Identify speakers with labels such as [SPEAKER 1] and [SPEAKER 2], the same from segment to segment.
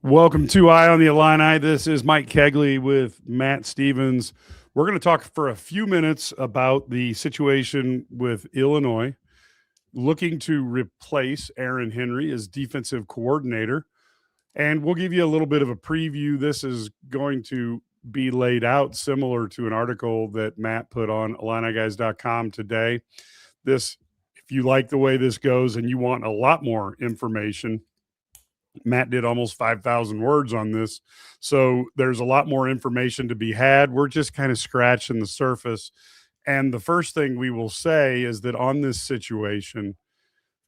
[SPEAKER 1] Welcome to Eye on the Illini. This is Mike Kegley with Matt Stevens. We're going to talk for a few minutes about the situation with Illinois looking to replace Aaron Henry as defensive coordinator. And we'll give you a little bit of a preview. This is going to be laid out similar to an article that Matt put on IlliniGuys.com today. If you like the way this goes and you want a lot more information, Matt did almost 5,000 words on this. So there's a lot more information to be had. We're just kind of scratching the surface. And the first thing we will say is that on this situation,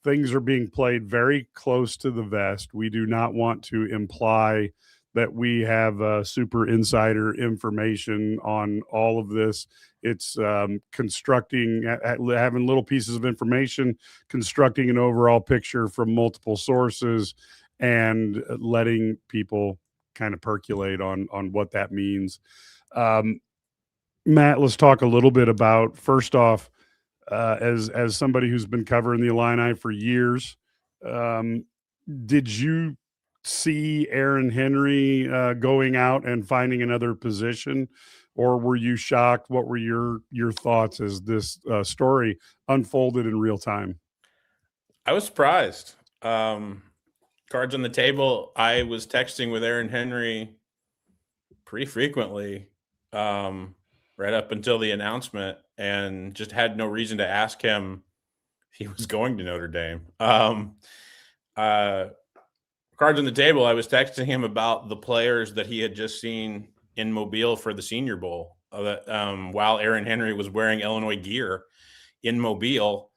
[SPEAKER 1] things are being played very close to the vest. We do not want to imply that we have super insider information on all of this. It's constructing, having little pieces of information, constructing an overall picture from multiple sources, and letting people kind of percolate on what that means. Matt, let's talk a little bit about, first off, as somebody who's been covering the Illini for years, did you see Aaron Henry going out and finding another position, or were you shocked? What were your thoughts as this story unfolded in real time?
[SPEAKER 2] I was surprised. Cards on the table. I was texting with Aaron Henry pretty frequently right up until the announcement, and just had no reason to ask him if he was going to Notre Dame. Cards on the table. I was texting him about the players that he had just seen in Mobile for the Senior Bowl, while Aaron Henry was wearing Illinois gear in Mobile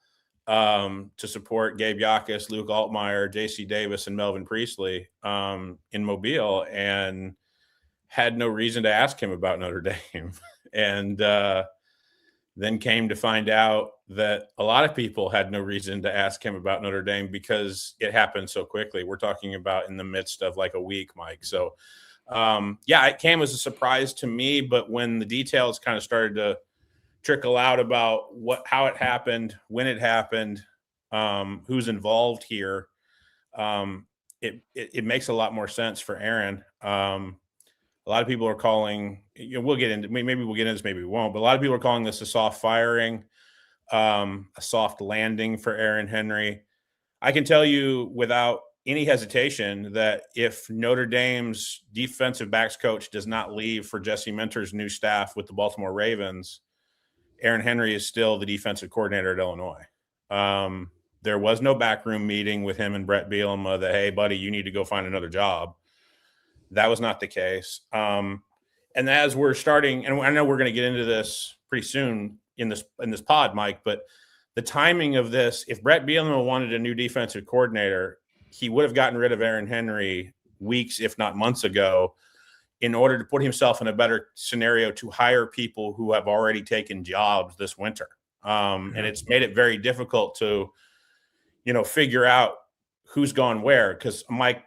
[SPEAKER 2] to support Gabe Yakus, Luke Altmaier, J.C. Davis, and Melvin Priestley in Mobile, and had no reason to ask him about Notre Dame. And then came to find out that a lot of people had no reason to ask him about Notre Dame because it happened so quickly. We're talking about in the midst of like a week, Mike. So, it came as a surprise to me, but when the details kind of started to trickle out about how it happened, when it happened, who's involved here, it makes a lot more sense for Aaron. A lot of people are calling, we'll get into, maybe we'll get into this, maybe we won't, but a lot of people are calling this a soft firing, a soft landing for Aaron Henry. I can tell you without any hesitation that if Notre Dame's defensive backs coach does not leave for Jesse Minter's new staff with the Baltimore Ravens, Aaron Henry is still the defensive coordinator at Illinois. There was no backroom meeting with him and Brett Bielema that, hey, buddy, you need to go find another job. That was not the case. And as we're starting, and I know we're going to get into this pretty soon in this pod, Mike, but the timing of this, if Brett Bielema wanted a new defensive coordinator, he would have gotten rid of Aaron Henry weeks, if not months ago, in order to put himself in a better scenario to hire people who have already taken jobs this winter. And it's made it very difficult to, figure out who's gone where. Because, Mike,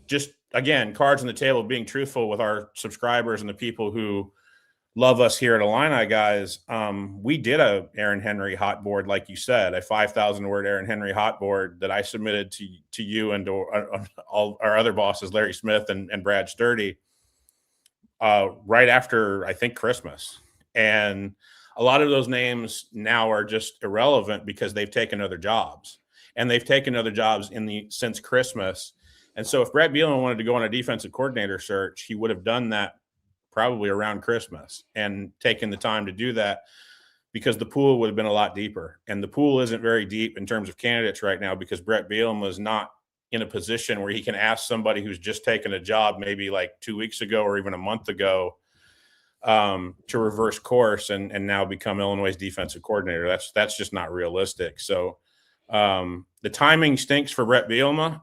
[SPEAKER 2] just, again, cards on the table, being truthful with our subscribers and the people who love us here at Illini Guys, we did a Aaron Henry hot board, like you said, a 5,000-word Aaron Henry hot board that I submitted to you and to all our other bosses, Larry Smith and Brad Sturdy, right after, I think, Christmas. And a lot of those names now are just irrelevant because they've taken other jobs. And they've taken other jobs since Christmas. And so if Brett Bielema wanted to go on a defensive coordinator search, he would have done that probably around Christmas and taken the time to do that because the pool would have been a lot deeper. And the pool isn't very deep in terms of candidates right now because Brett Bielema is not in a position where he can ask somebody who's just taken a job maybe like 2 weeks ago or even a month ago to reverse course and now become Illinois' defensive coordinator. That's just not realistic. So the timing stinks for Brett Bielema,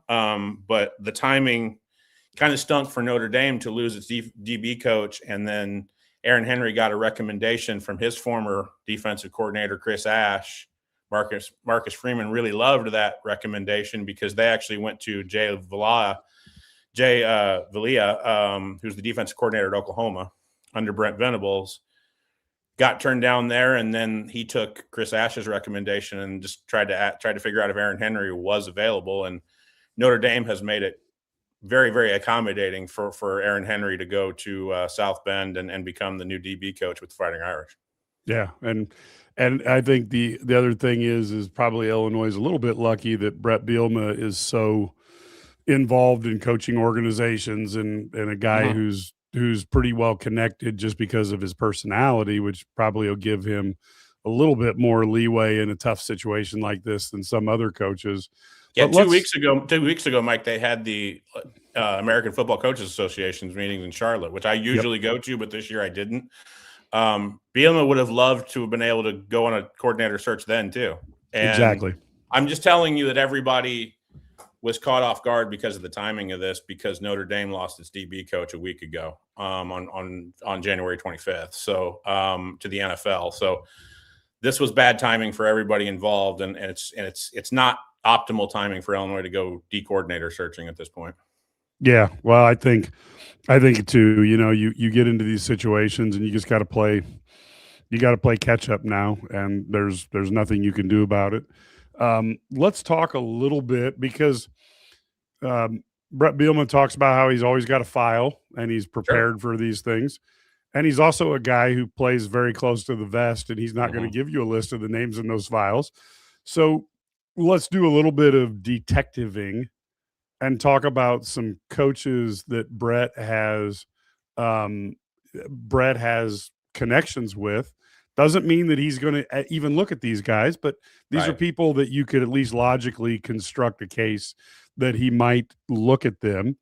[SPEAKER 2] but the timing kind of stunk for Notre Dame to lose its DB coach. And then Aaron Henry got a recommendation from his former defensive coordinator, Chris Ash. Marcus Freeman really loved that recommendation because they actually went to Jay Valia, who's the defensive coordinator at Oklahoma under Brent Venables. Got turned down there, and then he took Chris Ash's recommendation and just tried to figure out if Aaron Henry was available. And Notre Dame has made it very, very accommodating for Aaron Henry to go to South Bend and become the new DB coach with the Fighting Irish.
[SPEAKER 1] Yeah, and I think the other thing is probably Illinois is a little bit lucky that Brett Bielema is so involved in coaching organizations and a guy
[SPEAKER 2] Mhm.
[SPEAKER 1] who's pretty well connected just because of his personality, which probably will give him a little bit more leeway in a tough situation like this than some other coaches.
[SPEAKER 2] Yeah,
[SPEAKER 1] But let's
[SPEAKER 2] 2 weeks ago, Mike, they had the American Football Coaches Association's meetings in Charlotte, which I
[SPEAKER 1] Yep,
[SPEAKER 2] usually go to, but this year I didn't. Bielema would have loved to have been able to go on a coordinator search then too. And
[SPEAKER 1] exactly.
[SPEAKER 2] I'm just telling you that everybody was caught off guard because of the timing of this, because Notre Dame lost its DB coach a week ago on January 25th, so to the NFL. So this was bad timing for everybody involved, and it's not optimal timing for Illinois to go D coordinator searching at this point.
[SPEAKER 1] Yeah, well, I think too, you get into these situations and you just got to play catch up now, and there's nothing you can do about it. Let's talk a little bit because um, Brett Bielema talks about how he's always got a file and he's
[SPEAKER 2] Sure.
[SPEAKER 1] prepared for these things. And he's also a guy who plays very close to the vest, and he's not going to
[SPEAKER 2] Hmm.
[SPEAKER 1] give you a list of the names in those files. So let's do a little bit of detectiving and talk about some coaches that um, Brett has connections with. Doesn't mean that he's going to even look at these guys, but these are
[SPEAKER 2] Right.
[SPEAKER 1] people that you could at least logically construct a case that he might look at them.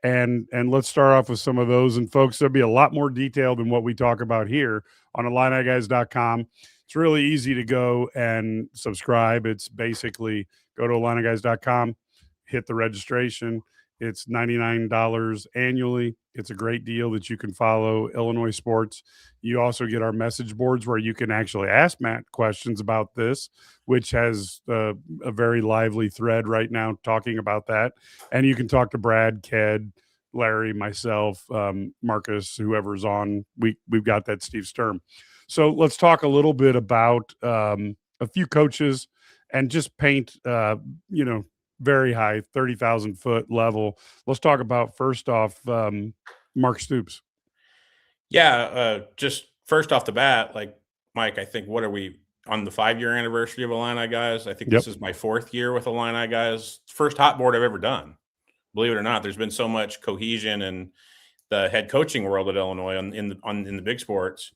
[SPEAKER 1] And let's start off with some of those. And folks, there'll be a lot more detail than what we talk about here on IlliniGuys.com. It's really easy to go and subscribe. It's basically go to IlliniGuys.com, hit the registration. It's $99 annually. It's a great deal that you can follow Illinois sports. You also get our message boards where you can actually ask Matt questions about this, which has a very lively thread right now talking about that. And you can talk to Brad, Ked, Larry, myself, Marcus, whoever's on. We've got that Steve Sturm. So let's talk a little bit about a few coaches and just paint, very high, 30,000 foot level. Let's talk about first off, Mark Stoops.
[SPEAKER 2] Yeah. Just first off the bat, like Mike, I think what are we on the 5-year anniversary of Illini Guys? I think
[SPEAKER 1] Yep.
[SPEAKER 2] this is my 4th year with Illini Guys. First hot board I've ever done. Believe it or not, there's been so much cohesion in the head coaching world at Illinois in the big sports.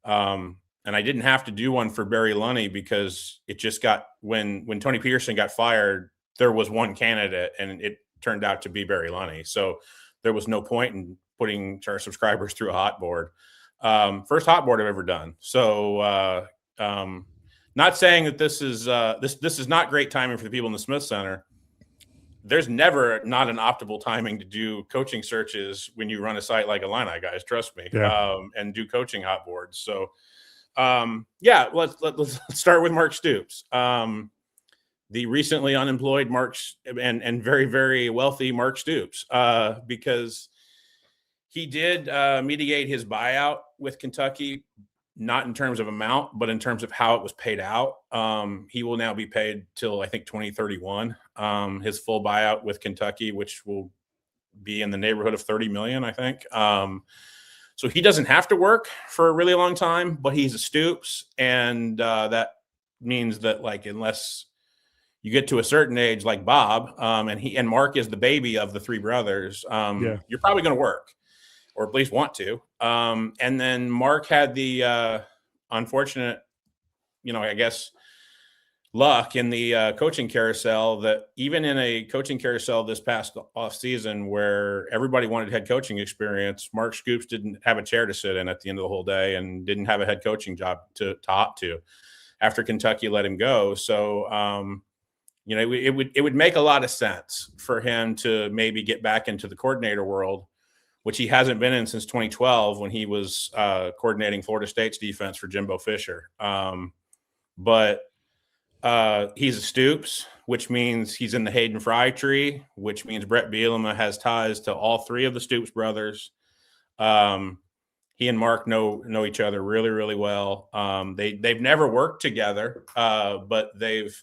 [SPEAKER 2] And I didn't have to do one for Barry Lunny because it just got when Tony Peterson got fired, there was one candidate and it turned out to be Barry Lunny. So there was no point in putting our subscribers through a hot board. First hot board I've ever done. So not saying that this is not great timing for the people in the Smith Center. There's never not an optimal timing to do coaching searches when you run a site like Illini Guys, trust me,
[SPEAKER 1] Yeah.
[SPEAKER 2] and do coaching hot boards. So, yeah, let's start with Mark Stoops, the recently unemployed and very, very wealthy Mark Stoops, because he did mediate his buyout with Kentucky, not in terms of amount, but in terms of how it was paid out. He will now be paid till I think 2031. His full buyout with Kentucky, which will be in the neighborhood of 30 million, I think. So he doesn't have to work for a really long time, but he's a Stoops, and that means that like unless you get to a certain age, like Bob, and Mark is the baby of the three brothers,
[SPEAKER 1] Yeah.
[SPEAKER 2] you're probably going to work, or at least want to. And then Mark had the unfortunate, I guess, luck in the coaching carousel that even in a coaching carousel this past off season where everybody wanted head coaching experience, Mark Stoops didn't have a chair to sit in at the end of the whole day and didn't have a head coaching job to opt to after Kentucky let him go. So, it would make a lot of sense for him to maybe get back into the coordinator world, which he hasn't been in since 2012 when he was coordinating Florida State's defense for Jimbo Fisher. But he's a Stoops, which means he's in the Hayden Fry tree, which means Brett Bielema has ties to all three of the Stoops brothers. He and Mark know each other really, really well. They've never worked together, but they've,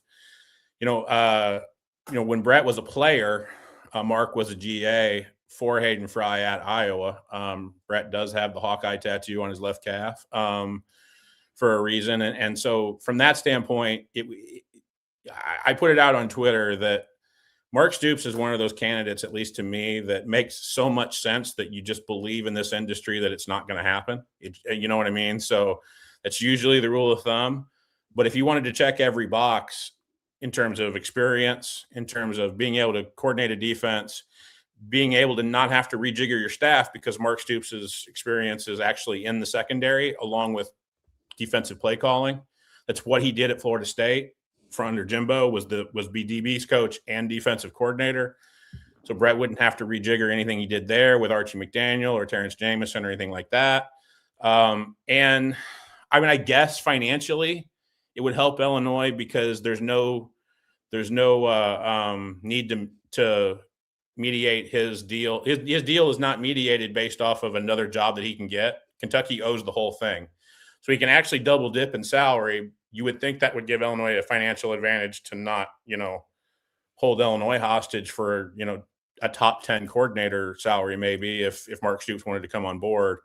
[SPEAKER 2] when Brett was a player, Mark was a GA for Hayden Fry at Iowa. Brett does have the Hawkeye tattoo on his left calf for a reason. And so from that standpoint, I put it out on Twitter that Mark Stoops is one of those candidates, at least to me, that makes so much sense that you just believe in this industry that it's not going to happen. You know what I mean? So that's usually the rule of thumb. But if you wanted to check every box in terms of experience, in terms of being able to coordinate a defense, being able to not have to rejigger your staff, because Mark Stoops' experience is actually in the secondary along with defensive play calling. That's what he did at Florida State. For under Jimbo was BDB's coach and defensive coordinator. So Brett wouldn't have to rejigger anything he did there with Archie McDaniel or Terrence Jamison or anything like that. And I mean, I guess financially it would help Illinois because there's no need to mediate his deal. His deal is not mediated based off of another job that he can get. Kentucky owes the whole thing. So he can actually double dip in salary. You would think that would give Illinois a financial advantage to not, hold Illinois hostage for, a top 10 coordinator salary, maybe if Mark Stoops wanted to come on board.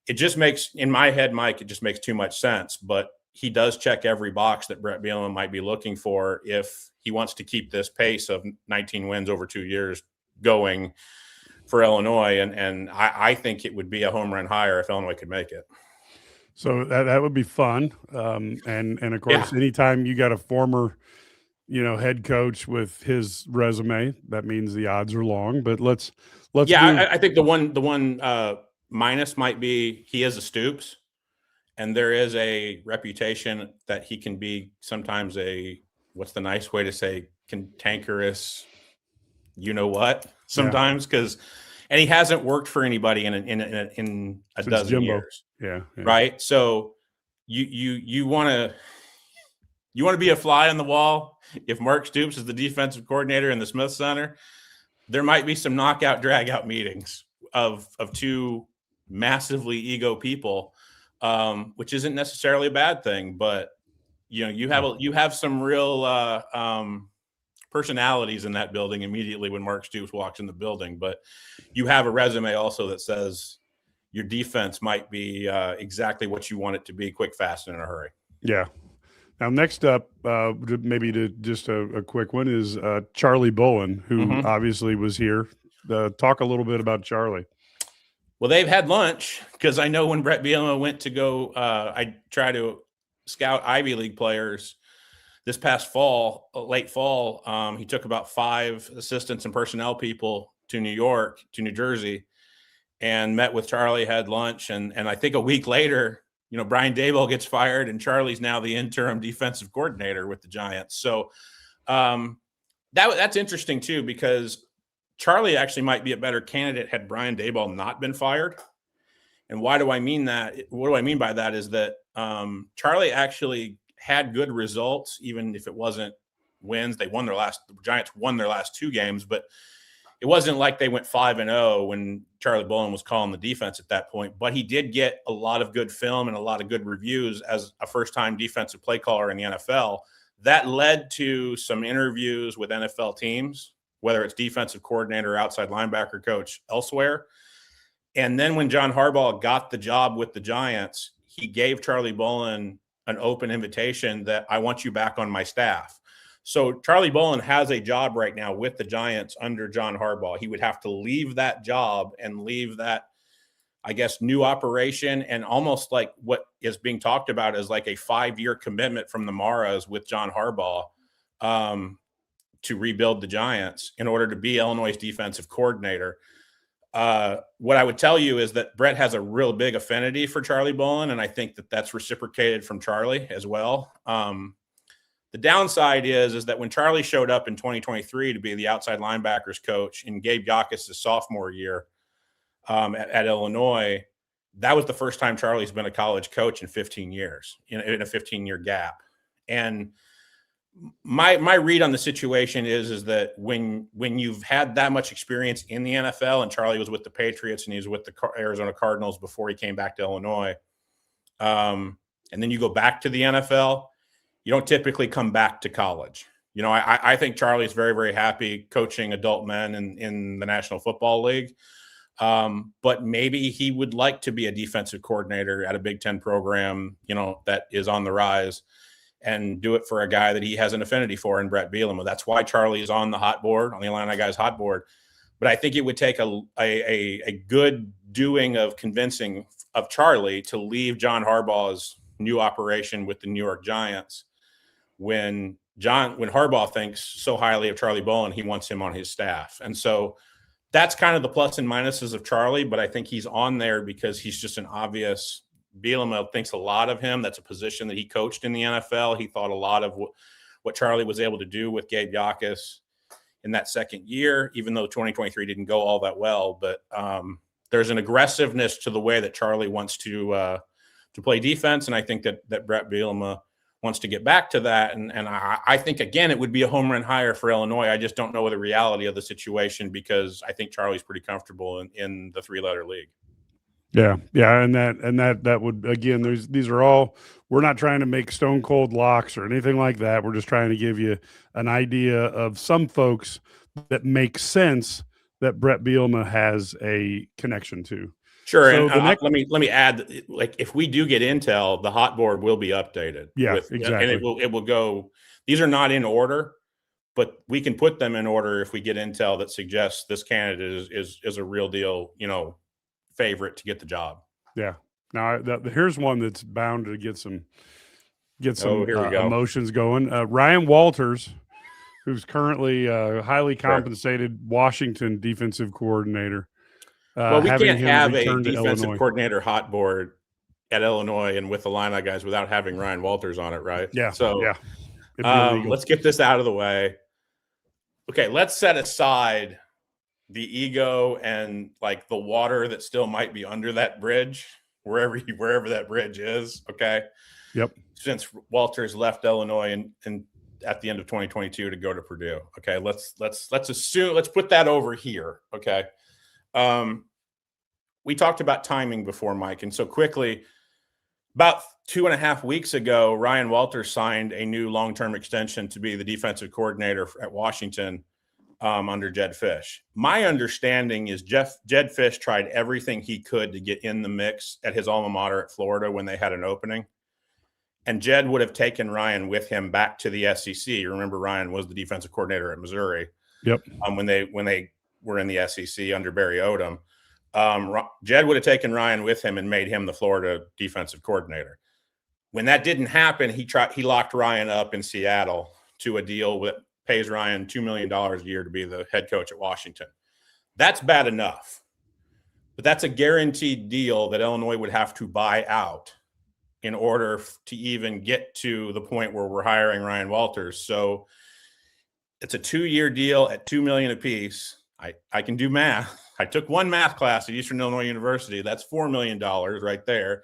[SPEAKER 2] It just makes, in my head, Mike, it just makes too much sense. But he does check every box that Brett Bielema might be looking for if he wants to keep this pace of 19 wins over 2 years going for Illinois. And I think it would be a home run hire if Illinois could make it.
[SPEAKER 1] So that would be fun. And of course, anytime you got a former, head coach with his resume, that means the odds are long. But let's.
[SPEAKER 2] I think the one minus might be he is a Stoops, and there is a reputation that he can be sometimes what's the nice way to say, cantankerous, sometimes because. And he hasn't worked for anybody in a dozen
[SPEAKER 1] Jimbo.
[SPEAKER 2] years.
[SPEAKER 1] Yeah.
[SPEAKER 2] Right. So you want to be a fly on the wall. If Mark Stoops is the defensive coordinator in the Smith Center, there might be some knockout drag-out meetings of two massively ego people, which isn't necessarily a bad thing. But you have some real personalities in that building immediately when Mark Stoops walks in the building. But you have a resume also that says your defense might be exactly what you want it to be, quick, fast, and in a hurry.
[SPEAKER 1] Yeah. Now, next up, maybe to just a quick one is Charlie Bullen, who obviously was here. Talk a little bit about Charlie.
[SPEAKER 2] Well, they've had lunch because I know when Brett Bielema went to go, I try to scout Ivy League players. This past fall, late fall, he took about 5 assistants and personnel people to New Jersey, and met with Charlie, had lunch. And I think a week later, Brian Daboll gets fired and Charlie's now the interim defensive coordinator with the Giants. So that's interesting too, because Charlie actually might be a better candidate had Brian Daboll not been fired. And why do I mean that? What do I mean by that is that Charlie actually had good results, even if it wasn't wins. The Giants won their last 2 games, but it wasn't like they went 5-0 when Charlie Bullen was calling the defense at that point. But he did get a lot of good film and a lot of good reviews as a first-time defensive play caller in the NFL. That led to some interviews with NFL teams, whether it's defensive coordinator or outside linebacker coach elsewhere. And then when John Harbaugh got the job with the Giants, he gave Charlie Bullen an open invitation that I want you back on my staff. So Charlie Bullen has a job right now with the Giants under John Harbaugh. He would have to leave that job and leave that, I guess, new operation, and almost like what is being talked about as like a 5-year commitment from the Maras with John Harbaugh to rebuild the Giants in order to be Illinois' defensive coordinator. What I would tell you is that Brett has a real big affinity for Charlie Bullen, and I think that that's reciprocated from Charlie as well. The downside is that when Charlie showed up in 2023 to be the outside linebackers coach in Gabe Yakis' sophomore year at Illinois, that was the first time Charlie's been a college coach in 15 years, in a 15-year gap. And my read on the situation is that when you've had that much experience in the NFL, and Charlie was with the Patriots and he was with the Arizona Cardinals before he came back to Illinois, and then you go back to the NFL, you don't typically come back to college. I think Charlie's very, very happy coaching adult men in the National Football League. But maybe he would like to be a defensive coordinator at a Big Ten program, that is on the rise, and do it for a guy that he has an affinity for in Brett Bielema. That's why Charlie is on the hot board, on the Illini guys hot board. But I think it would take a good doing of convincing of Charlie to leave John Harbaugh's new operation with the New York Giants when Harbaugh thinks so highly of Charlie Bolin, he wants him on his staff. And so that's kind of the plus and minuses of Charlie, but I think he's on there because he's just an obvious. Bielema thinks a lot of him. That's a position that he coached in the NFL. He thought a lot of what Charlie was able to do with Gabe Yakus in that second year, even though 2023 didn't go all that well. But there's an aggressiveness to the way that Charlie wants to play defense, and I think that Brett Bielema wants to get back to that. And I think, again, it would be a home run hire for Illinois. I just don't know the reality of the situation because I think Charlie's pretty comfortable in the three-letter league.
[SPEAKER 1] Yeah. And that would, again, these are all, we're not trying to make stone cold locks or anything like that. We're just trying to give you an idea of some folks that make sense that Brett Bielema has a connection to.
[SPEAKER 2] Sure. So and let me add, like, if we do get intel, the hot board will be updated.
[SPEAKER 1] Yeah, exactly.
[SPEAKER 2] And it will go, these are not in order, but we can put them in order if we get intel that suggests this candidate is a real deal, favorite to get the job.
[SPEAKER 1] Yeah. Now here's one that's bound to get some emotions going. Ryan Walters, who's currently highly compensated Washington defensive coordinator.
[SPEAKER 2] Well, we can't have a defensive coordinator hot board at Illinois and with the Illini guys without having Ryan Walters on it, right?
[SPEAKER 1] Yeah.
[SPEAKER 2] So let's get this out of the way. Okay, let's set aside the ego and like the water that still might be under that bridge, wherever that bridge is. Okay.
[SPEAKER 1] Yep.
[SPEAKER 2] Since Walters left Illinois and at the end of 2022 to go to Purdue. Okay. Let's put that over here. Okay. We talked about timing before, Mike. And so quickly, about 2.5 weeks ago, Ryan Walters signed a new long-term extension to be the defensive coordinator at Washington under Jed Fish. My understanding is Jed Fish tried everything he could to get in the mix at his alma mater at Florida when they had an opening. And Jed would have taken Ryan with him back to the SEC. You remember Ryan was the defensive coordinator at Missouri.
[SPEAKER 1] Yep.
[SPEAKER 2] When they were in the SEC under Barry Odom. Jed would have taken Ryan with him and made him the Florida defensive coordinator. When that didn't happen, he locked Ryan up in Seattle to a deal that pays Ryan $2 million a year to be the head coach at Washington. That's bad enough, but that's a guaranteed deal that Illinois would have to buy out in order to even get to the point where we're hiring Ryan Walters. So it's a 2-year deal at $2 million apiece. I can do math. I took one math class at Eastern Illinois University. That's $4 million right there.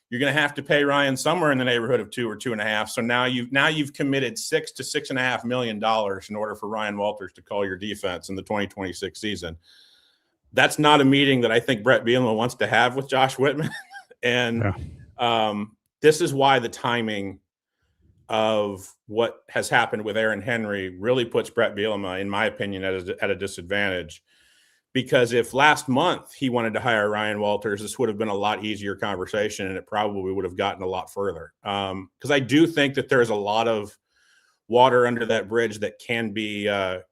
[SPEAKER 2] You're going to have to pay Ryan somewhere in the neighborhood of 2 or 2.5. So now you've committed $6 to $6.5 million in order for Ryan Walters to call your defense in the 2026 season. That's not a meeting that I think Brett Bielema wants to have with Josh Whitman. And this is why the timing of what has happened with Aaron Henry really puts Brett Bielema, in my opinion, at a disadvantage. Because if last month he wanted to hire Ryan Walters, this would have been a lot easier conversation, and it probably would have gotten a lot further. Because I do think that there's a lot of water under that bridge that can be, there's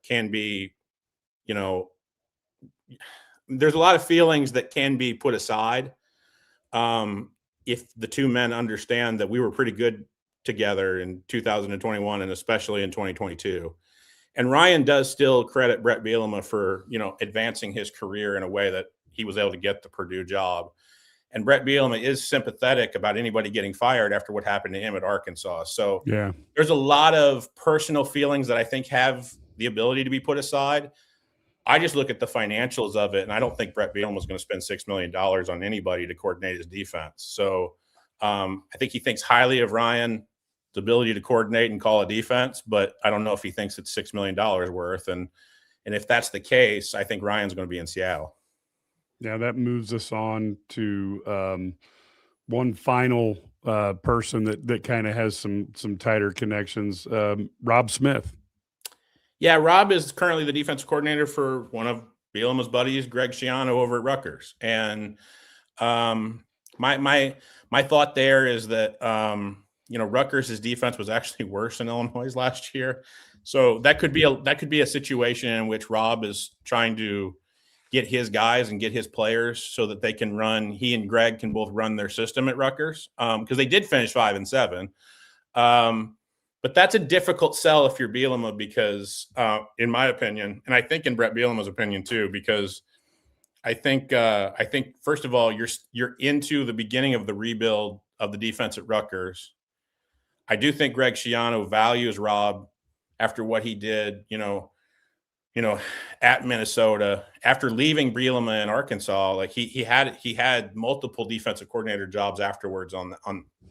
[SPEAKER 2] a lot of feelings that can be put aside if the two men understand that we were pretty good together in 2021 and especially in 2022. And Ryan does still credit Brett Bielema for, advancing his career in a way that he was able to get the Purdue job. And Brett Bielema is sympathetic about anybody getting fired after what happened to him at Arkansas. So there's a lot of personal feelings that I think have the ability to be put aside. I just look at the financials of it, and I don't think Brett Bielema is going to spend $6 million on anybody to coordinate his defense. So I think he thinks highly of Ryan, the ability to coordinate and call a defense, but I don't know if he thinks it's $6 million worth. And if that's the case, I think Ryan's going to be in Seattle.
[SPEAKER 1] Yeah, that moves us on to one final person that kind of has some tighter connections. Rob Smith,
[SPEAKER 2] Yeah, Rob is currently the defensive coordinator for one of Bielema's buddies, Greg Schiano, over at Rutgers. And my thought there is that Rutgers' defense was actually worse than Illinois' last year. So that could be a situation in which Rob is trying to get his guys and get his players so that they can run. He and Greg can both run their system at Rutgers because they did finish 5-7. But that's a difficult sell if you're Bielema because, in my opinion, and I think in Brett Bielema's opinion too, because I think first of all you're into the beginning of the rebuild of the defense at Rutgers. I do think Greg Schiano values Rob after what he did, at Minnesota after leaving Bielema in Arkansas. Like he had multiple defensive coordinator jobs afterwards on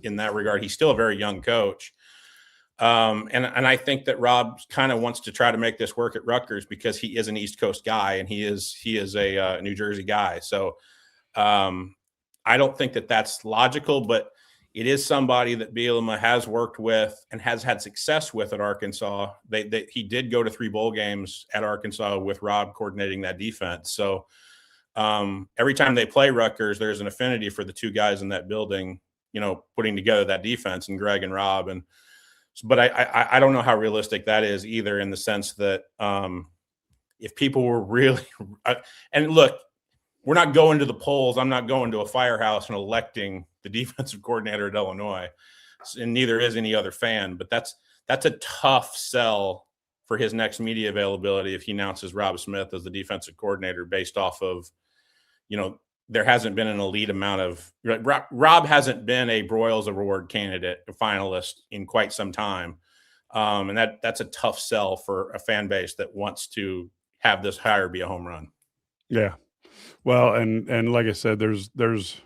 [SPEAKER 2] in that regard. He's still a very young coach. And I think that Rob kind of wants to try to make this work at Rutgers because he is an East Coast guy and he is a New Jersey guy. So I don't think that that's logical, but it is somebody that Bielema has worked with and has had success with at Arkansas. He did go to 3 bowl games at Arkansas with Rob coordinating that defense. So every time they play Rutgers, there's an affinity for the two guys in that building, putting together that defense, and Greg and Rob. But I don't know how realistic that is either, in the sense that if people were really and look, we're not going to the polls. I'm not going to a firehouse and electing the defensive coordinator at Illinois, and neither is any other fan. But that's a tough sell for his next media availability if he announces Rob Smith as the defensive coordinator based off of, there hasn't been an elite amount of Rob hasn't been a Broyles Award candidate, a finalist in quite some time. And that's a tough sell for a fan base that wants to have this hire be a home run.
[SPEAKER 1] Yeah. Well, and like I said, there's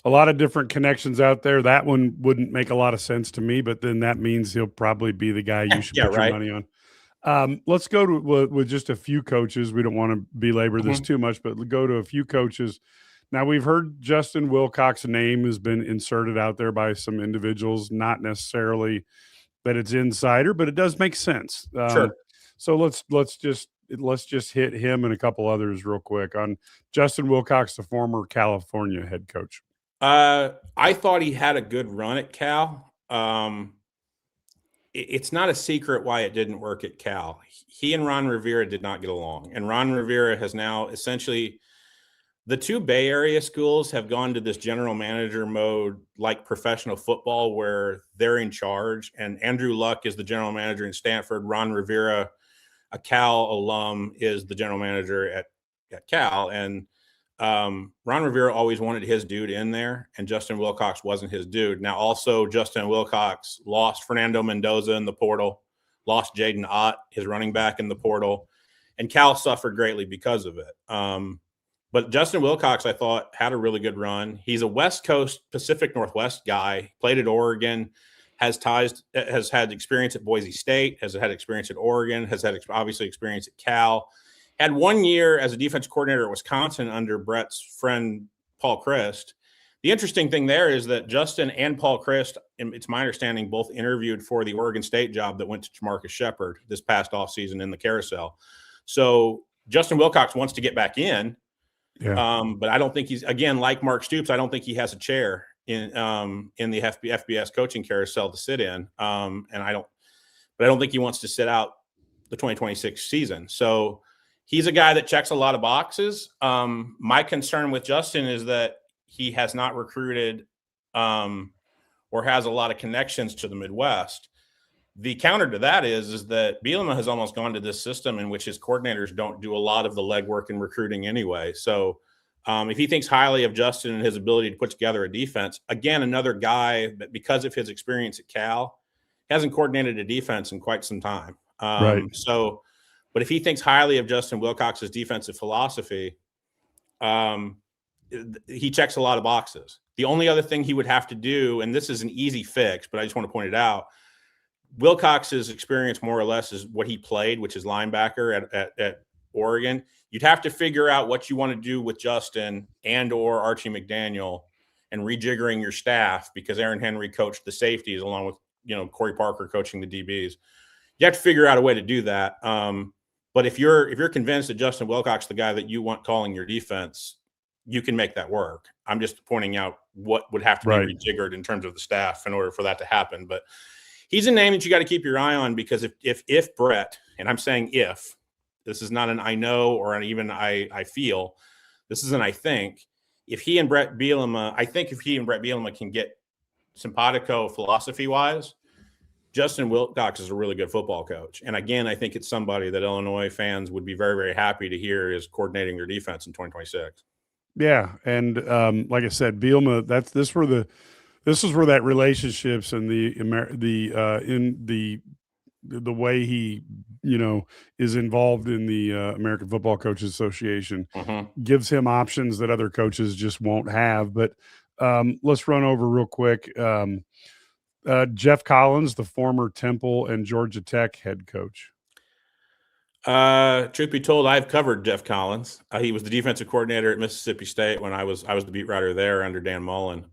[SPEAKER 1] a lot of different connections out there. That one wouldn't make a lot of sense to me, but then that means he'll probably be the guy you should put your money on. Let's go to with just a few coaches. We don't want to belabor this too much, but go to a few coaches. Now, we've heard Justin Wilcox's name has been inserted out there by some individuals, not necessarily that it's insider, but it does make sense.
[SPEAKER 2] Sure.
[SPEAKER 1] So let's just hit him and a couple others real quick on Justin Wilcox, the former California head coach.
[SPEAKER 2] I thought he had a good run at Cal. It's not a secret why it didn't work at Cal. He and Ron Rivera did not get along, and Ron Rivera has now essentially – the two Bay Area schools have gone to this general manager mode like professional football, where they're in charge. And Andrew Luck is the general manager in Stanford. Ron Rivera, a Cal alum, is the general manager at Cal. And Ron Rivera always wanted his dude in there, and Justin Wilcox wasn't his dude. Now, also, Justin Wilcox lost Fernando Mendoza in the portal, lost Jaden Ott, his running back, in the portal, and Cal suffered greatly because of it. But Justin Wilcox, I thought, had a really good run. He's a West Coast, Pacific Northwest guy, played at Oregon, has had experience at Boise State, has had experience at Oregon, has had obviously experience at Cal. Had 1 year as a defense coordinator at Wisconsin under Brett's friend Paul Chryst. The interesting thing there is that Justin and Paul Chryst, it's my understanding, both interviewed for the Oregon State job that went to Jamarcus Shepard this past offseason in the carousel. So Justin Wilcox wants to get back in. Yeah. But I don't think he's, again, like Mark Stoops, I don't think he has a chair in the FBS coaching carousel to sit in. And I don't think he wants to sit out the 2026 season. So he's a guy that checks a lot of boxes. My concern with Justin is that he has not recruited or has a lot of connections to the Midwest. The counter to that is that Bielema has almost gone to this system in which his coordinators don't do a lot of the legwork in recruiting anyway. So if he thinks highly of Justin and his ability to put together a defense, again, another guy that, because of his experience at Cal, hasn't coordinated a defense in quite some time.
[SPEAKER 1] Right.
[SPEAKER 2] So, but if he thinks highly of Justin Wilcox's defensive philosophy, he checks a lot of boxes. The only other thing he would have to do, and this is an easy fix, but I just want to point it out, Wilcox's experience more or less is what he played, which is linebacker at Oregon. You'd have to figure out what you want to do with Justin and or Archie McDaniel and rejiggering your staff, because Aaron Henry coached the safeties along with, Corey Parker coaching the DBs. you have to figure out a way to do that. But if you're convinced that Justin Wilcox, the guy that you want calling your defense, you can make that work. I'm just pointing out what would have to be
[SPEAKER 1] Right.
[SPEAKER 2] rejiggered in terms of the staff in order for that to happen. But he's a name that you got to keep your eye on, because if Brett, and I'm saying if, this is not an I know or an even I feel, this is an I think. If he and Brett Bielema, I think if he and Brett Bielema can get simpatico philosophy-wise, Justin Wilcox is a really good football coach. And again, I think it's somebody that Illinois fans would be very, very happy to hear is coordinating their defense in 2026.
[SPEAKER 1] Yeah, and like I said, Bielema. This is where that relationships and the way he is involved in the American Football Coaches Association gives him options that other coaches just won't have. But let's run over real quick. Jeff Collins, the former Temple and Georgia Tech head coach.
[SPEAKER 2] Truth be told, I've covered Jeff Collins. He was the defensive coordinator at Mississippi State when I was the beat writer there under Dan Mullen.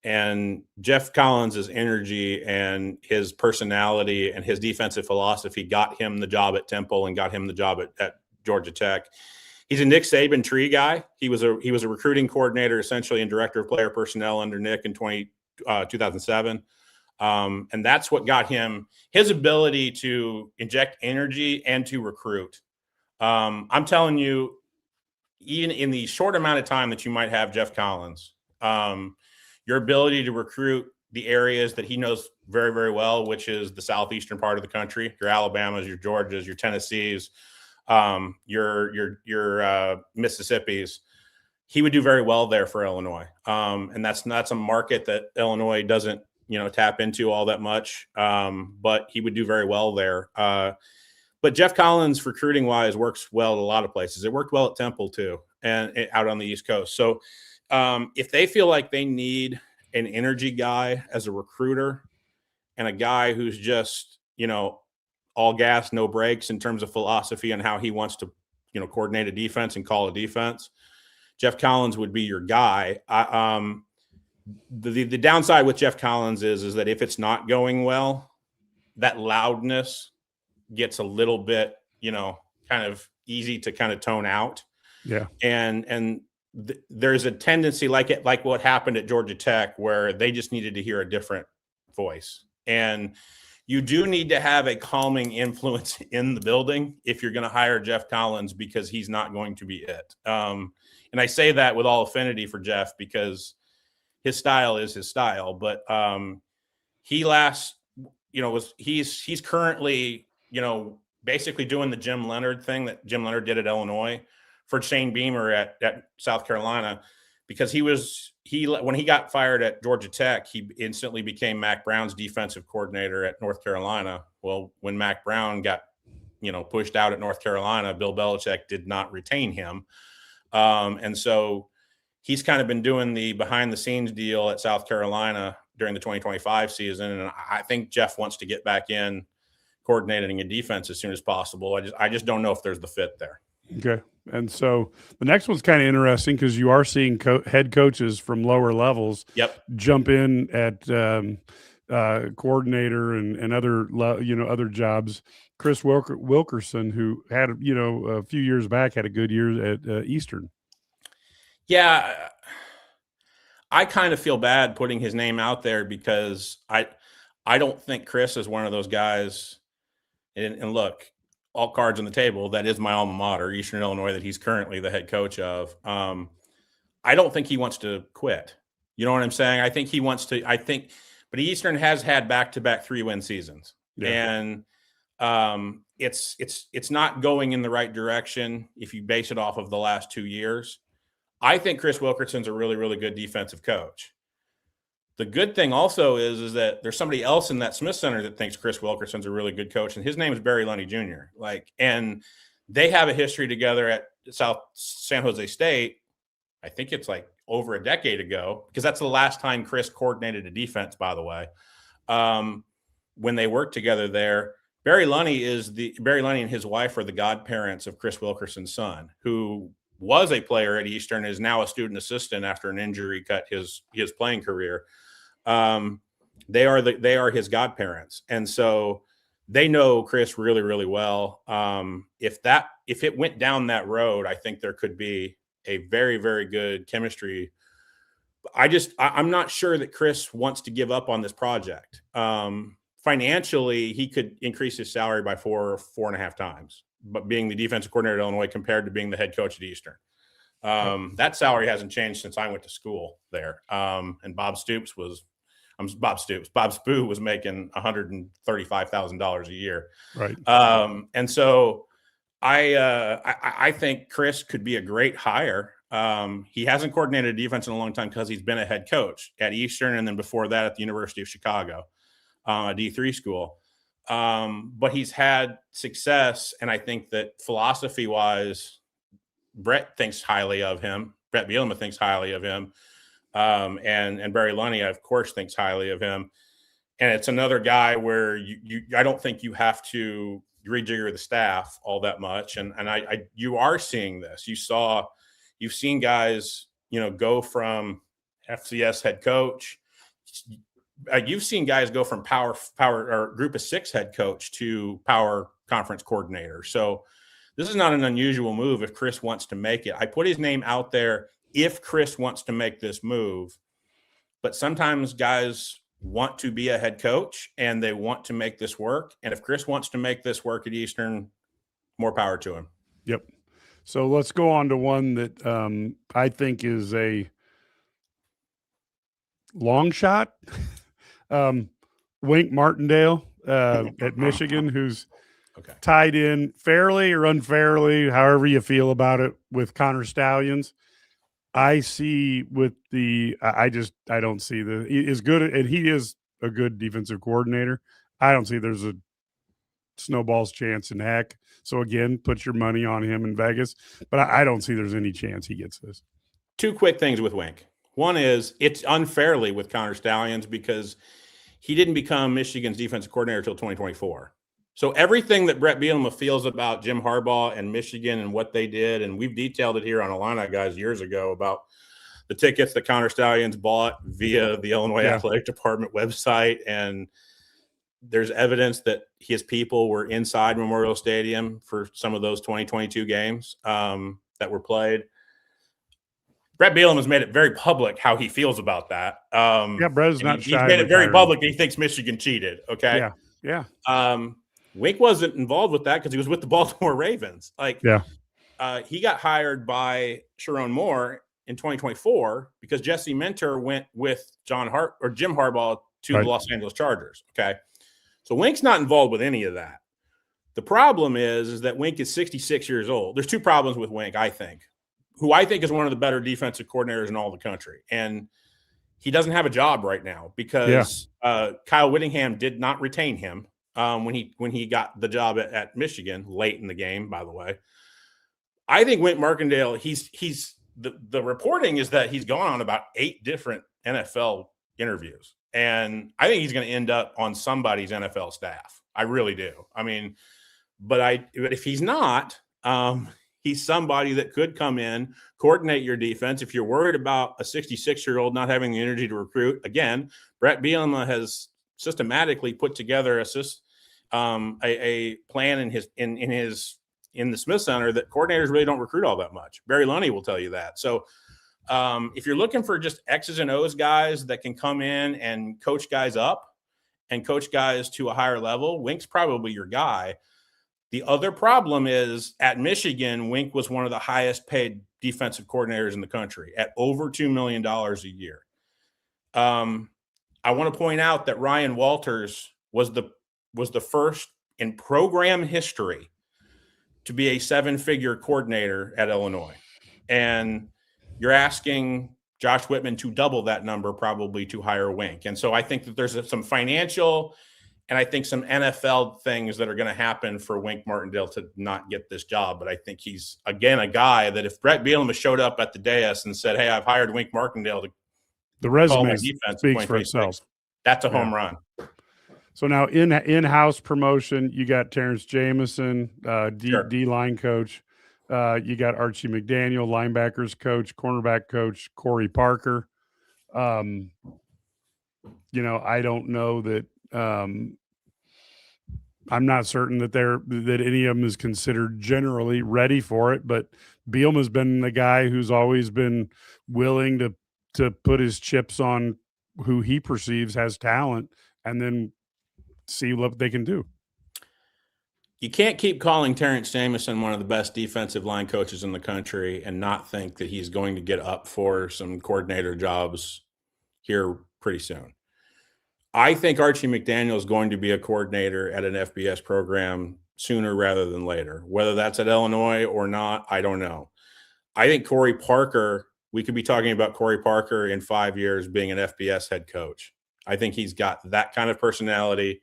[SPEAKER 2] And Jeff Collins' energy and his personality and his defensive philosophy got him the job at Temple and got him the job at Georgia Tech. He's a Nick Saban tree guy. He was a recruiting coordinator, essentially, and director of player personnel under Nick in 2007. And that's what got him his ability to inject energy and to recruit. I'm telling you, even in the short amount of time that you might have Jeff Collins, your ability to recruit the areas that he knows very, very well, which is the southeastern part of the country, your Alabamas, your Georgias, your Tennessees, your Mississippis, he would do very well there for Illinois. And that's a market that Illinois doesn't, tap into all that much. But he would do very well there. But Jeff Collins, recruiting wise, works well at a lot of places. It worked well at Temple too, and out on the East Coast. So if they feel like they need an energy guy as a recruiter and a guy who's just, all gas, no brakes in terms of philosophy and how he wants to, coordinate a defense and call a defense, Jeff Collins would be your guy. The downside with Jeff Collins is that if it's not going well, that loudness gets a little bit, kind of easy to kind of tone out.
[SPEAKER 1] Yeah.
[SPEAKER 2] And there's a tendency like what happened at Georgia Tech, where they just needed to hear a different voice. And you do need to have a calming influence in the building if you're going to hire Jeff Collins, because he's not going to be it. And I say that with all affinity for Jeff, because his style is his style. But he's currently, basically doing the Jim Leonard thing that Jim Leonard did at Illinois for Shane Beamer at South Carolina, because when he got fired at Georgia Tech, he instantly became Mac Brown's defensive coordinator at North Carolina. Well, when Mac Brown got, pushed out at North Carolina, Bill Belichick did not retain him. And so he's kind of been doing the behind the scenes deal at South Carolina during the 2025 season. And I think Jeff wants to get back in coordinating a defense as soon as possible. I just don't know if there's the fit there.
[SPEAKER 1] Okay. And so the next one's kind of interesting, because you are seeing head coaches from lower levels jump in at coordinator and other, other jobs. Chris Wilkerson, who had, a few years back, had a good year at Eastern.
[SPEAKER 2] Yeah. I kind of feel bad putting his name out there, because I don't think Chris is one of those guys. And look, all cards on the table, that is my alma mater, Eastern Illinois, that he's currently the head coach of. I don't think he wants to quit. You know what I'm saying? I think he wants to. But Eastern has had back-to-back 3-win seasons, and it's not going in the right direction if you base it off of the last 2 years. I think Chris Wilkerson's a really, really good defensive coach. The good thing also is that there's somebody else in that Smith Center that thinks Chris Wilkerson's a really good coach, and his name is Barry Lunny Jr. And they have a history together at South San Jose State. I think it's like over a decade ago, because that's the last time Chris coordinated a defense, by the way, when they worked together there. Barry Lunny and his wife are the godparents of Chris Wilkerson's son, who was a player at Eastern, is now a student assistant after an injury cut his playing career. They are his godparents. And so they know Chris really, really well. If it went down that road, I think there could be a very, very good chemistry. I'm not sure that Chris wants to give up on this project. Financially, he could increase his salary by 4.5 times, but being the defensive coordinator at Illinois compared to being the head coach at Eastern. That salary hasn't changed since I went to school there. And Bob Spoo was making $135,000 a year.
[SPEAKER 1] Right.
[SPEAKER 2] And so I think Chris could be a great hire. He hasn't coordinated a defense in a long time because he's been a head coach at Eastern, and then before that at the University of Chicago, a D3 school. But he's had success, and I think that philosophy-wise, Brett thinks highly of him. Brett Bielema thinks highly of him. And Barry Lunny, of course, thinks highly of him. And it's another guy where I don't think you have to rejigger the staff all that much. And you are seeing this. You've seen guys, go from FCS head coach. You've seen guys go from power or group of 6 head coach to power conference coordinator. So this is not an unusual move if Chris wants to make it. I put his name out there if Chris wants to make this move, but sometimes guys want to be a head coach and they want to make this work. And if Chris wants to make this work at Eastern, more power to him.
[SPEAKER 1] Yep. So let's go on to one that I think is a long shot. Wink Martindale at Michigan, who's tied in fairly or unfairly, however you feel about it, with Connor Stallions. I see with I don't see is good, and he is a good defensive coordinator. I don't see there's a snowball's chance in heck. So again, put your money on him in Vegas, but I don't see there's any chance he gets this.
[SPEAKER 2] 2 quick things with Wink. One is it's unfairly with Connor Stallions because he didn't become Michigan's defensive coordinator until 2024. So everything that Brett Bielema feels about Jim Harbaugh and Michigan and what they did, and we've detailed it here on Illini Guys years ago about the tickets that Connor Stallions bought via the Illinois Athletic Department website, and there's evidence that his people were inside Memorial Stadium for some of those 2022 games that were played. Brett Bielema has made it very public how he feels about that.
[SPEAKER 1] Brett is not shy.
[SPEAKER 2] He's made it very public. He thinks Michigan cheated. Okay.
[SPEAKER 1] Yeah.
[SPEAKER 2] Wink wasn't involved with that because he was with the Baltimore Ravens. He got hired by Sharon Moore in 2024 because Jesse Minter went with Jim Harbaugh to the Los Angeles Chargers. Okay. So Wink's not involved with any of that. The problem is that Wink is 66 years old. There's 2 problems with Wink, I think, who I think is one of the better defensive coordinators in all the country. And he doesn't have a job right now because Kyle Whittingham did not retain him when he got the job at Michigan late in the game, by the way. I think Wink Martindale, the reporting is that he's gone on about 8 different NFL interviews. And I think he's going to end up on somebody's NFL staff. I really do. I mean, but if he's not, he's somebody that could come in, coordinate your defense. If you're worried about a 66-year-old not having the energy to recruit, again, Brett Bielema has systematically put together a plan in the Smith Center that coordinators really don't recruit all that much. Barry Lunny will tell you that. So if you're looking for just X's and O's guys that can come in and coach guys up and coach guys to a higher level, Wink's probably your guy. The other problem is at Michigan, Wink was one of the highest paid defensive coordinators in the country at over $2 million a year. I want to point out that Ryan Walters was the first in program history to be a 7-figure coordinator at Illinois. And you're asking Josh Whitman to double that number probably to hire Wink. And so I think that there's some financial and I think some NFL things that are going to happen for Wink Martindale to not get this job. But I think he's, again, a guy that if Brett Bielema showed up at the dais and said, hey, I've hired Wink Martindale to
[SPEAKER 1] the resume speaks for itself.
[SPEAKER 2] That's a home run.
[SPEAKER 1] So now in-house promotion, you got Terrence Jamison, D-line coach. You got Archie McDaniel, linebackers coach, cornerback coach, Corey Parker. I don't know that I'm not certain that any of them is considered generally ready for it, but Bielema's been the guy who's always been willing to put his chips on who he perceives has talent and then see what they can do.
[SPEAKER 2] You can't keep calling Terrence Jamison one of the best defensive line coaches in the country and not think that he's going to get up for some coordinator jobs here pretty soon. I think Archie McDaniel is going to be a coordinator at an FBS program sooner rather than later. Whether that's at Illinois or not, I don't know. I think Corey Parker, we could be talking about Corey Parker in 5 years being an FBS head coach. I think he's got that kind of personality.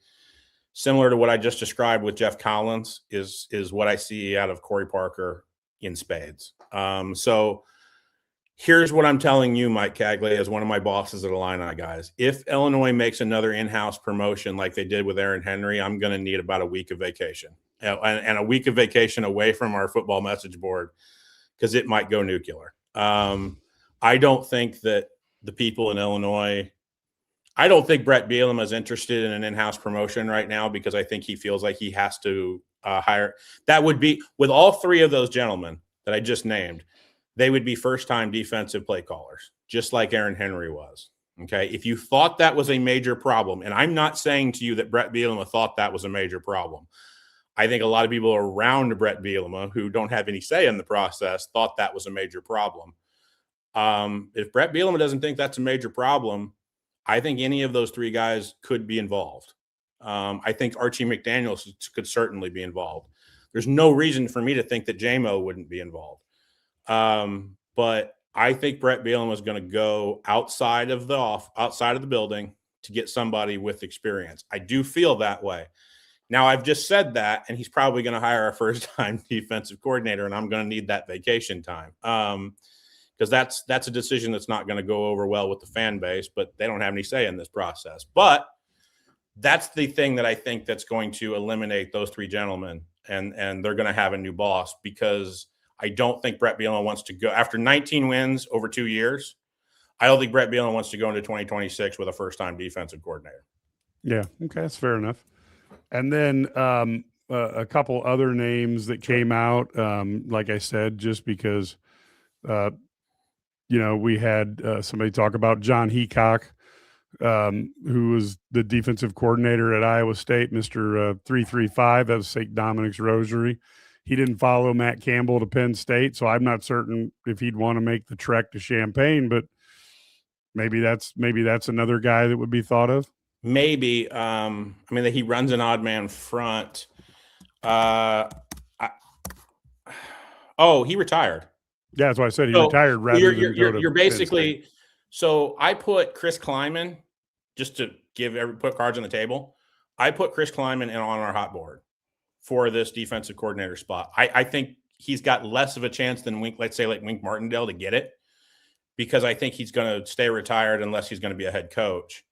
[SPEAKER 2] Similar to what I just described with Jeff Collins is what I see out of Corey Parker in spades. So here's what I'm telling you, Mike Cagley, as one of my bosses at Illini guys. If Illinois makes another in-house promotion like they did with Aaron Henry, I'm going to need about a week of vacation and a week of vacation away from our football message board because it might go nuclear. I don't think that the people in Illinois – I don't think Brett Bielema is interested in an in-house promotion right now because I think he feels like he has to hire. That would be with all three of those gentlemen that I just named. They would be first-time defensive play callers, just like Aaron Henry was. Okay, if you thought that was a major problem, and I'm not saying to you that Brett Bielema thought that was a major problem. I think a lot of people around Brett Bielema who don't have any say in the process thought that was a major problem. If Brett Bielema doesn't think that's a major problem, I think any of those three guys could be involved. I think Archie McDaniel could certainly be involved. There's no reason for me to think that JMO wouldn't be involved. But I think Brett Bielema is going to go outside of the building to get somebody with experience. I do feel that way. Now, I've just said that, and he's probably going to hire a first-time defensive coordinator, and I'm going to need that vacation time. Because that's a decision that's not going to go over well with the fan base, but they don't have any say in this process. But that's the thing that I think that's going to eliminate those three gentlemen, and they're going to have a new boss because I don't think Brett Bielema wants to go after 19 wins over 2 years. I don't think Brett Bielema wants to go into 2026 with a first-time defensive coordinator.
[SPEAKER 1] Yeah, okay, that's fair enough. And then a couple other names that came out, like I said, just because we had somebody talk about John Heacock, who was the defensive coordinator at Iowa State, Mr. 335 of St. Dominic's Rosary. He didn't follow Matt Campbell to Penn State, so I'm not certain if he'd want to make the trek to Champaign, but maybe that's another guy that would be thought of.
[SPEAKER 2] Maybe. I mean, he runs an odd man front. He retired.
[SPEAKER 1] Yeah, that's why I said he retired rather than go to
[SPEAKER 2] you're basically – so I put Chris Kleiman, just to put cards on the table, I put Chris Kleiman on our hot board for this defensive coordinator spot. I think he's got less of a chance than Wink Martindale to get it because I think he's going to stay retired unless he's going to be a head coach.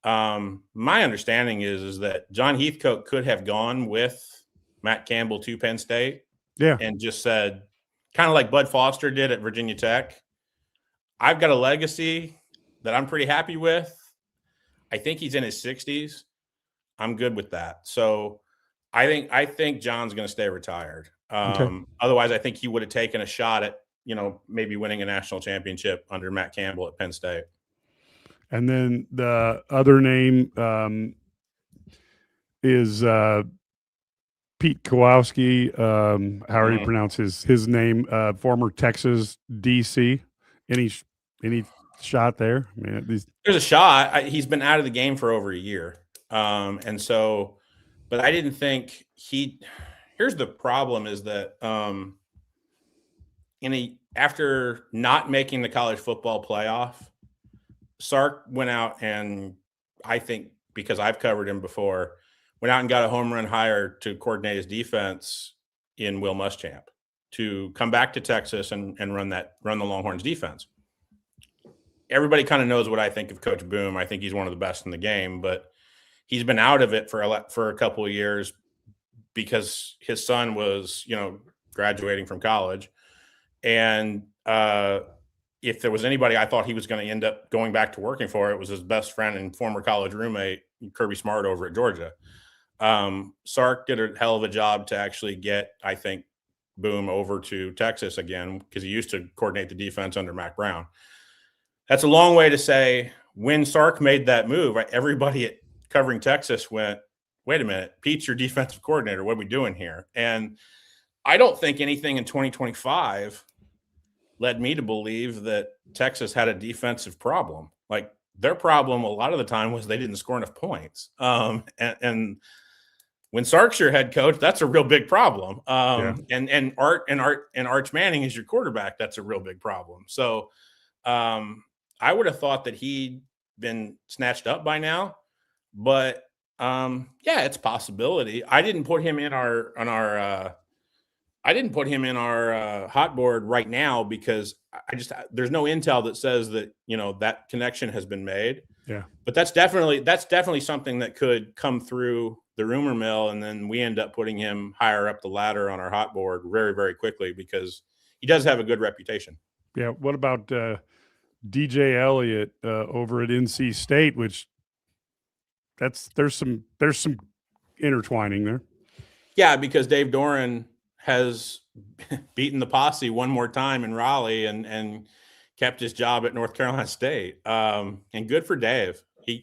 [SPEAKER 2] My understanding is that John Heathcote could have gone with Matt Campbell to Penn State and just said – kind of like Bud Foster did at Virginia Tech. I've got a legacy that I'm pretty happy with. I think he's in his 60s. I'm good with that. So I think John's going to stay retired. Otherwise, I think he would have taken a shot at, maybe winning a national championship under Matt Campbell at Penn State. And
[SPEAKER 1] then the other name is Pete Kowalski, how do you pronounce his name? Former Texas DC. Any shot there? I mean,
[SPEAKER 2] there's a shot. He's been out of the game for over a year, and so. But I didn't think he. Here's the problem: is that after not making the college football playoff, Sark went out and I think because I've covered him before. Went out and got a home run hire to coordinate his defense in Will Muschamp to come back to Texas and run the Longhorns defense. Everybody kind of knows what I think of Coach Boom. I think he's one of the best in the game, but he's been out of it for a couple of years because his son was, graduating from college. And if there was anybody I thought he was going to end up going back to working for, it was his best friend and former college roommate, Kirby Smart over at Georgia. Sark did a hell of a job to actually get, I think, Boom over to Texas again, because he used to coordinate the defense under Mac Brown. That's a long way to say when Sark made that move, right, everybody covering Texas went, wait a minute, Pete's your defensive coordinator. What are we doing here? And I don't think anything in 2025 led me to believe that Texas had a defensive problem. Like, their problem a lot of the time was they didn't score enough points. And when Sark's your head coach, that's a real big problem. And Arch Manning is your quarterback. That's a real big problem. So I would have thought that he'd been snatched up by now, but it's a possibility. I didn't put him in our hot board right now because there's no intel that says that, that connection has been made.
[SPEAKER 1] Yeah.
[SPEAKER 2] But that's definitely something that could come through the rumor mill, and then we end up putting him higher up the ladder on our hot board very, very quickly because he does have a good reputation.
[SPEAKER 1] Yeah. What about DJ Elliott over at NC State, which there's some intertwining there.
[SPEAKER 2] Yeah, because Dave Doran has beaten the posse one more time in Raleigh and kept his job at North Carolina State. And good for Dave. He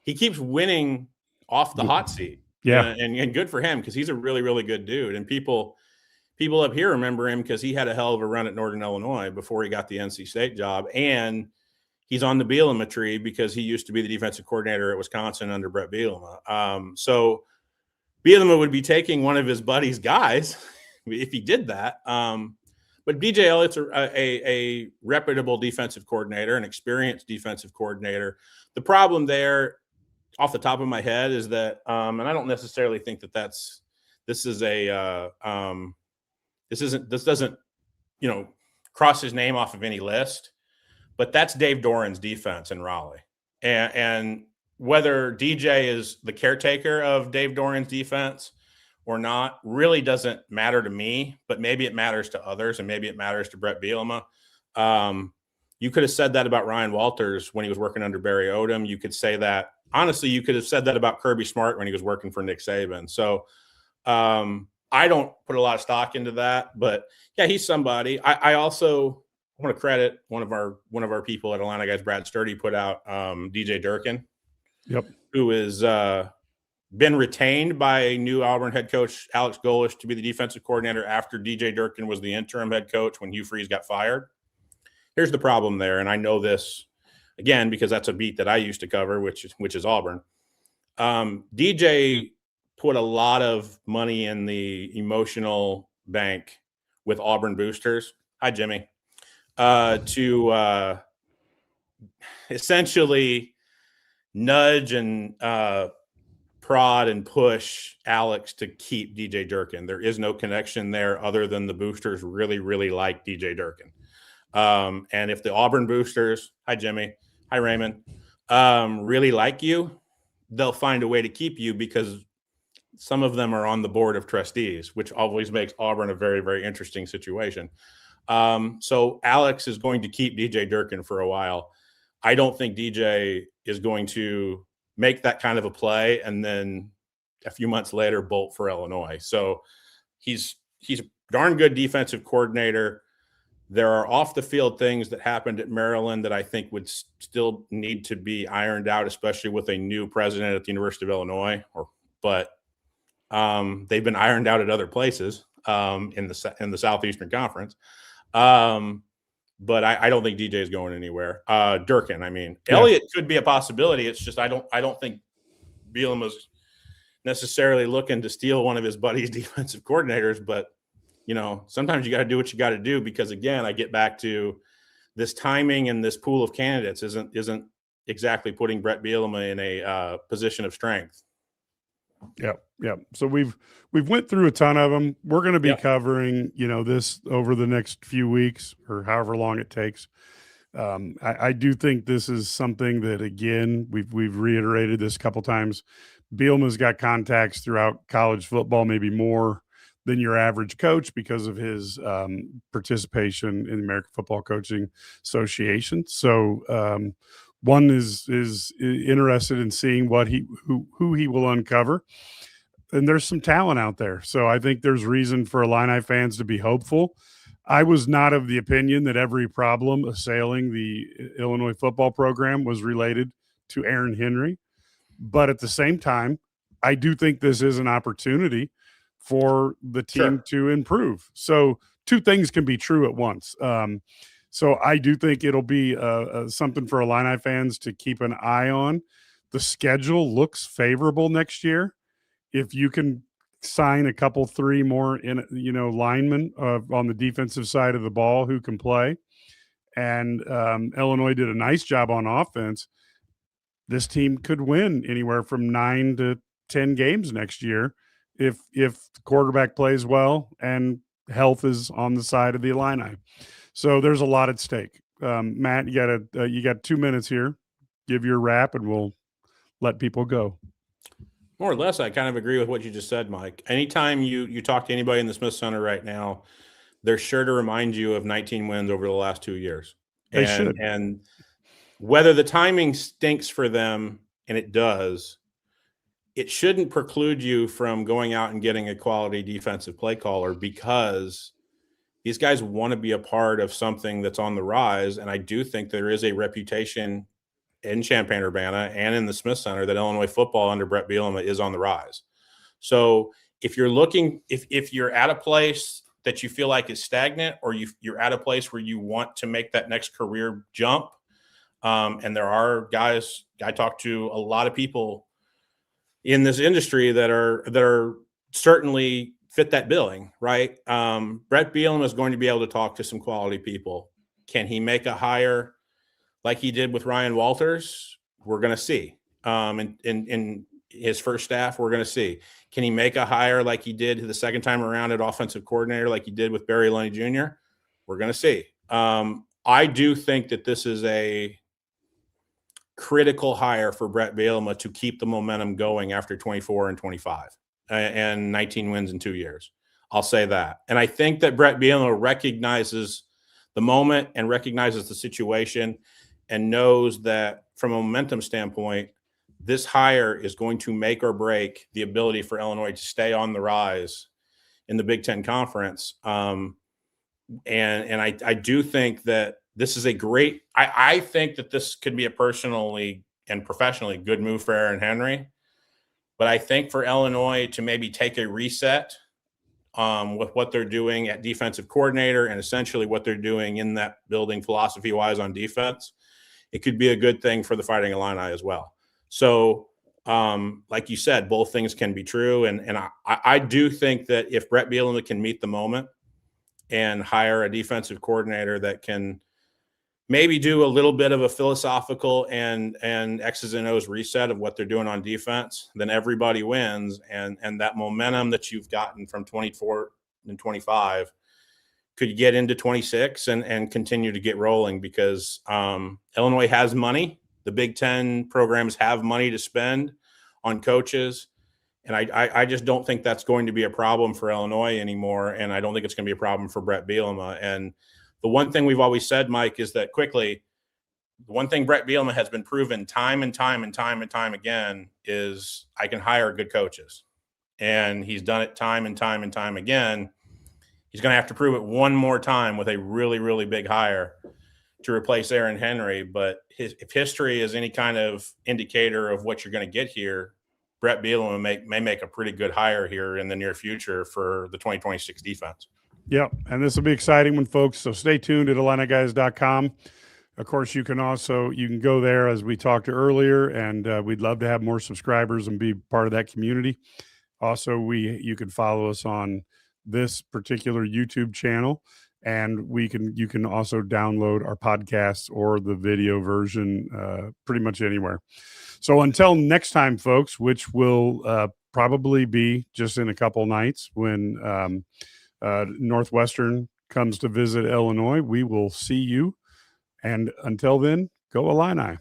[SPEAKER 2] keeps winning off the hot seat.
[SPEAKER 1] Yeah.
[SPEAKER 2] And good for him because he's a really, really good dude. And people up here remember him because he had a hell of a run at Northern Illinois before he got the NC State job. And he's on the Bielema tree because he used to be the defensive coordinator at Wisconsin under Brett Bielema. So Bielema would be taking one of his buddy's guys if he did that. But DJ Elliott's a reputable defensive coordinator, an experienced defensive coordinator. The problem there, off the top of my head, is that, and I don't necessarily think that this doesn't cross his name off of any list, but that's Dave Doran's defense in Raleigh, and whether DJ is the caretaker of Dave Doran's defense or not really doesn't matter to me, but maybe it matters to others, and maybe it matters to Brett Bielema. You could have said that about Ryan Walters when he was working under Barry Odom. You could say that, honestly, you could have said that about Kirby Smart when he was working for Nick Saban. So I don't put a lot of stock into that, but yeah, he's somebody. I also want to credit one of our people at Atlanta Guys, Brad Sturdy, put out DJ Durkin.
[SPEAKER 1] Yep.
[SPEAKER 2] Who is been retained by new Auburn head coach Alex Golish to be the defensive coordinator after DJ Durkin was the interim head coach when Hugh Freeze got fired. Here's the problem there, and I know this again because that's a beat that I used to cover, which is Auburn. DJ put a lot of money in the emotional bank with Auburn boosters. Hi, Jimmy. To essentially nudge and prod and push Alex to keep DJ Durkin. There is no connection there other than the boosters really, really like DJ Durkin. And if the Auburn boosters, hi, Jimmy, hi, Raymond, really like you, they'll find a way to keep you because some of them are on the board of trustees, which always makes Auburn a very, very interesting situation. So Alex is going to keep DJ Durkin for a while. I don't think DJ is going to make that kind of a play and then a few months later bolt for Illinois. So he's a darn good defensive coordinator. There are off the field things that happened at Maryland that I think would still need to be ironed out, especially with a new president at the University of Illinois. But they've been ironed out at other places in the Southeastern Conference. But I don't think DJ is going anywhere. Durkin, I mean, yeah. Elliott could be a possibility. It's just I don't think Bielema's necessarily looking to steal one of his buddy's defensive coordinators. But sometimes you got to do what you got to do because, again, I get back to this timing and this pool of candidates isn't exactly putting Brett Bielema in a position of strength.
[SPEAKER 1] Yeah. So we've went through a ton of them. We're going to be covering, this over the next few weeks or however long it takes. I do think this is something that, again, we've reiterated this a couple times. Bielema's got contacts throughout college football, maybe more than your average coach because of his participation in the American Football Coaching Association. So one is interested in seeing what who he will uncover. And there's some talent out there. So I think there's reason for Illini fans to be hopeful. I was not of the opinion that every problem assailing the Illinois football program was related to Aaron Henry. But at the same time, I do think this is an opportunity for the team to improve. So two things can be true at once. So I do think it'll be something for Illini fans to keep an eye on. The schedule looks favorable next year. If you can sign a couple, three more linemen on the defensive side of the ball who can play, and Illinois did a nice job on offense, this team could win anywhere from 9 to 10 games next year if the quarterback plays well and health is on the side of the Illini. So there's a lot at stake. Matt, you got 2 minutes here. Give your wrap, and we'll let people go.
[SPEAKER 2] More or less, I kind of agree with what you just said, Mike. Anytime you talk to anybody in the Smith Center right now, they're sure to remind you of 19 wins over the last 2 years.
[SPEAKER 1] They should.
[SPEAKER 2] And whether the timing stinks for them, and it does, it shouldn't preclude you from going out and getting a quality defensive play caller, because these guys want to be a part of something that's on the rise. And I do think there is a reputation in Champaign-Urbana and in the Smith Center that Illinois football under Brett Bielema is on the rise. So if you're looking, if you're at a place that you feel like is stagnant, or you're at a place where you want to make that next career jump, and there are guys, I talk to a lot of people in this industry that are certainly fit that billing, right? Brett Bielema is going to be able to talk to some quality people. Can he make a hire like he did with Ryan Walters? We're going to see. In his first staff, we're going to see. Can he make a hire like he did the second time around at offensive coordinator, like he did with Barry Lunny Jr.? We're going to see. I do think that this is a critical hire for Brett Bielema to keep the momentum going after 24 and 25 and 19 wins in 2 years. I'll say that. And I think that Brett Bielema recognizes the moment and recognizes the situation and knows that from a momentum standpoint, this hire is going to make or break the ability for Illinois to stay on the rise in the Big Ten Conference. And I do think that this is a great – I think that this could be a personally and professionally good move for Aaron Henry. But I think for Illinois to maybe take a reset with what they're doing at defensive coordinator and essentially what they're doing in that building philosophy-wise on defense, it could be a good thing for the Fighting Illini as well. So, like you said, both things can be true. And I do think that if Brett Bielema can meet the moment and hire a defensive coordinator that can maybe do a little bit of a philosophical and X's and O's reset of what they're doing on defense, then everybody wins. And that momentum that you've gotten from 24 and 25 could get into 26 and continue to get rolling, because Illinois has money. The Big Ten programs have money to spend on coaches. And I just don't think that's going to be a problem for Illinois anymore. And I don't think it's going to be a problem for Brett Bielema. And the one thing we've always said, Mike, is that quickly, the one thing Brett Bielema has been proven time and time again is I can hire good coaches. And he's done it time and time again. He's going to have to prove it one more time with a really, really big hire to replace Aaron Henry. But if history is any kind of indicator of what you're going to get here, Brett Bielema may make a pretty good hire here in the near future for the 2026 defense.
[SPEAKER 1] Yep, and this will be exciting one, folks. So stay tuned at IlliniGuys.com. Of course, you can go there, as we talked earlier, and we'd love to have more subscribers and be part of that community. Also, you can follow us on this particular YouTube channel, and you can also download our podcasts or the video version pretty much anywhere. So until next time, folks, which will probably be just in a couple nights when Northwestern comes to visit Illinois, we will see you. And until then, go Illini.